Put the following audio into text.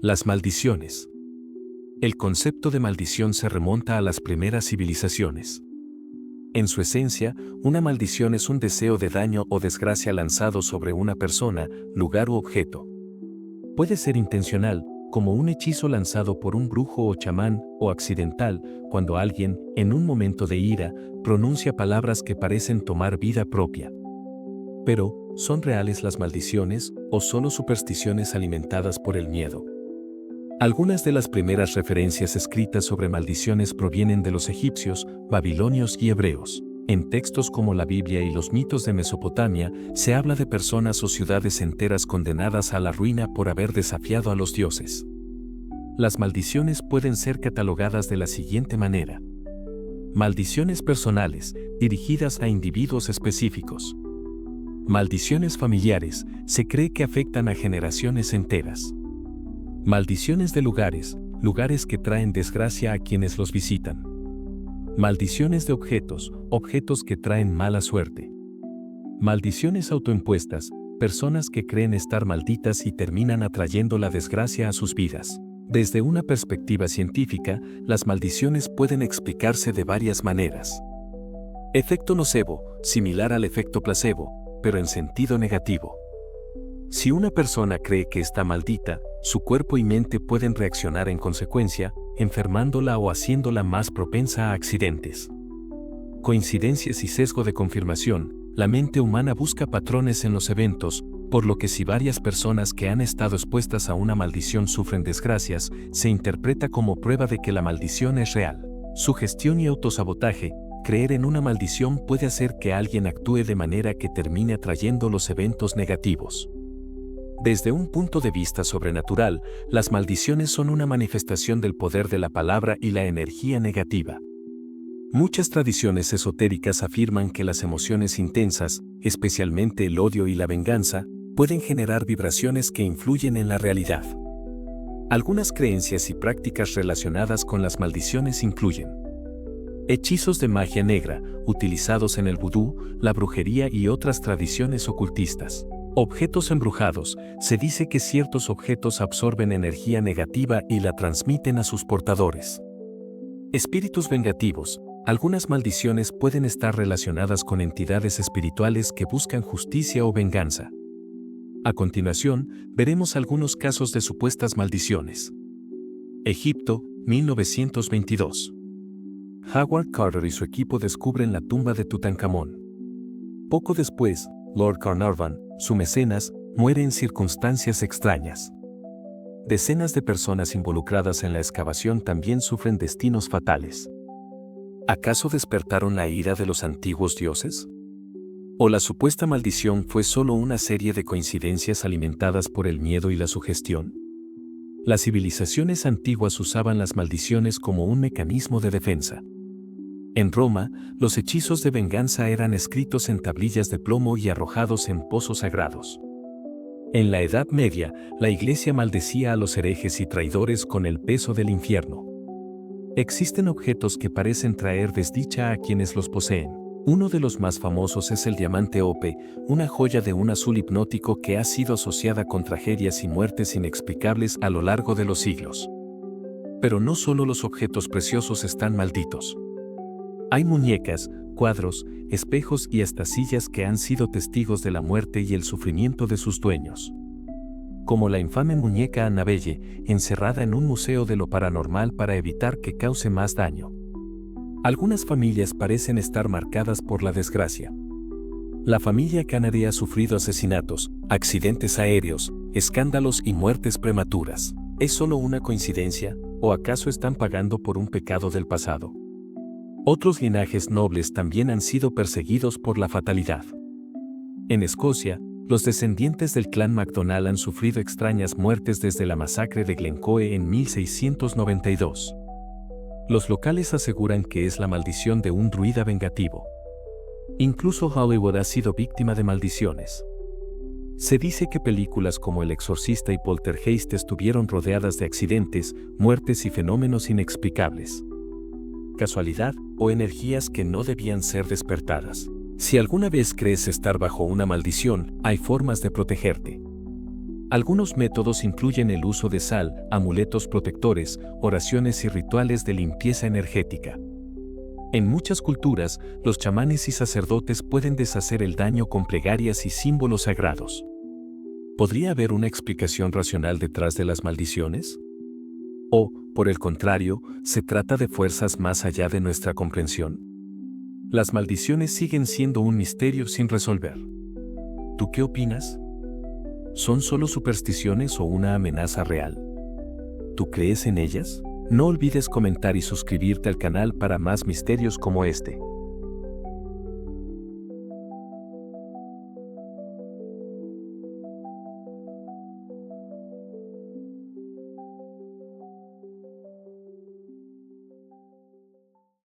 Las maldiciones. El concepto de maldición se remonta a las primeras civilizaciones. En su esencia, una maldición es un deseo de daño o desgracia lanzado sobre una persona, lugar u objeto. Puede ser intencional, como un hechizo lanzado por un brujo o chamán, o accidental, cuando alguien, en un momento de ira, pronuncia palabras que parecen tomar vida propia. Pero, ¿son reales las maldiciones o solo supersticiones alimentadas por el miedo? Algunas de las primeras referencias escritas sobre maldiciones provienen de los egipcios, babilonios y hebreos. En textos como la Biblia y los mitos de Mesopotamia, se habla de personas o ciudades enteras condenadas a la ruina por haber desafiado a los dioses. Las maldiciones pueden ser catalogadas de la siguiente manera. Maldiciones personales, dirigidas a individuos específicos. Maldiciones familiares, se cree que afectan a generaciones enteras. Maldiciones de lugares, lugares que traen desgracia a quienes los visitan. Maldiciones de objetos, objetos que traen mala suerte. Maldiciones autoimpuestas, personas que creen estar malditas y terminan atrayendo la desgracia a sus vidas. Desde una perspectiva científica, las maldiciones pueden explicarse de varias maneras. Efecto nocebo, similar al efecto placebo, pero en sentido negativo. Si una persona cree que está maldita, su cuerpo y mente pueden reaccionar en consecuencia, enfermándola o haciéndola más propensa a accidentes. Coincidencias y sesgo de confirmación. La mente humana busca patrones en los eventos, por lo que si varias personas que han estado expuestas a una maldición sufren desgracias, se interpreta como prueba de que la maldición es real. Sugestión y autosabotaje. Creer en una maldición puede hacer que alguien actúe de manera que termine atrayendo los eventos negativos. Desde un punto de vista sobrenatural, las maldiciones son una manifestación del poder de la palabra y la energía negativa. Muchas tradiciones esotéricas afirman que las emociones intensas, especialmente el odio y la venganza, pueden generar vibraciones que influyen en la realidad. Algunas creencias y prácticas relacionadas con las maldiciones incluyen hechizos de magia negra, utilizados en el vudú, la brujería y otras tradiciones ocultistas. Objetos embrujados. Se dice que ciertos objetos absorben energía negativa y la transmiten a sus portadores. Espíritus vengativos. Algunas maldiciones pueden estar relacionadas con entidades espirituales que buscan justicia o venganza. A continuación, veremos algunos casos de supuestas maldiciones. Egipto, 1922. Howard Carter y su equipo descubren la tumba de Tutankamón. Poco después, Lord Carnarvon, su mecenas, muere en circunstancias extrañas. Decenas de personas involucradas en la excavación también sufren destinos fatales. ¿Acaso despertaron la ira de los antiguos dioses? ¿O la supuesta maldición fue solo una serie de coincidencias alimentadas por el miedo y la sugestión? Las civilizaciones antiguas usaban las maldiciones como un mecanismo de defensa. En Roma, los hechizos de venganza eran escritos en tablillas de plomo y arrojados en pozos sagrados. En la Edad Media, la Iglesia maldecía a los herejes y traidores con el peso del infierno. Existen objetos que parecen traer desdicha a quienes los poseen. Uno de los más famosos es el diamante Ope, una joya de un azul hipnótico que ha sido asociada con tragedias y muertes inexplicables a lo largo de los siglos. Pero no solo los objetos preciosos están malditos. Hay muñecas, cuadros, espejos y hasta sillas que han sido testigos de la muerte y el sufrimiento de sus dueños. Como la infame muñeca Annabelle, encerrada en un museo de lo paranormal para evitar que cause más daño. Algunas familias parecen estar marcadas por la desgracia. La familia Kennedy ha sufrido asesinatos, accidentes aéreos, escándalos y muertes prematuras. ¿Es solo una coincidencia, o acaso están pagando por un pecado del pasado? Otros linajes nobles también han sido perseguidos por la fatalidad. En Escocia, los descendientes del clan MacDonald han sufrido extrañas muertes desde la masacre de Glencoe en 1692. Los locales aseguran que es la maldición de un druida vengativo. Incluso Hollywood ha sido víctima de maldiciones. Se dice que películas como El Exorcista y Poltergeist estuvieron rodeadas de accidentes, muertes y fenómenos inexplicables. ¿Casualidad o energías que no debían ser despertadas? Si alguna vez crees estar bajo una maldición, hay formas de protegerte. Algunos métodos incluyen el uso de sal, amuletos protectores, oraciones y rituales de limpieza energética. En muchas culturas, los chamanes y sacerdotes pueden deshacer el daño con plegarias y símbolos sagrados. ¿Podría haber una explicación racional detrás de las maldiciones? ¿O, por el contrario, se trata de fuerzas más allá de nuestra comprensión? Las maldiciones siguen siendo un misterio sin resolver. ¿Tú qué opinas? ¿Son solo supersticiones o una amenaza real? ¿Tú crees en ellas? No olvides comentar y suscribirte al canal para más misterios como este.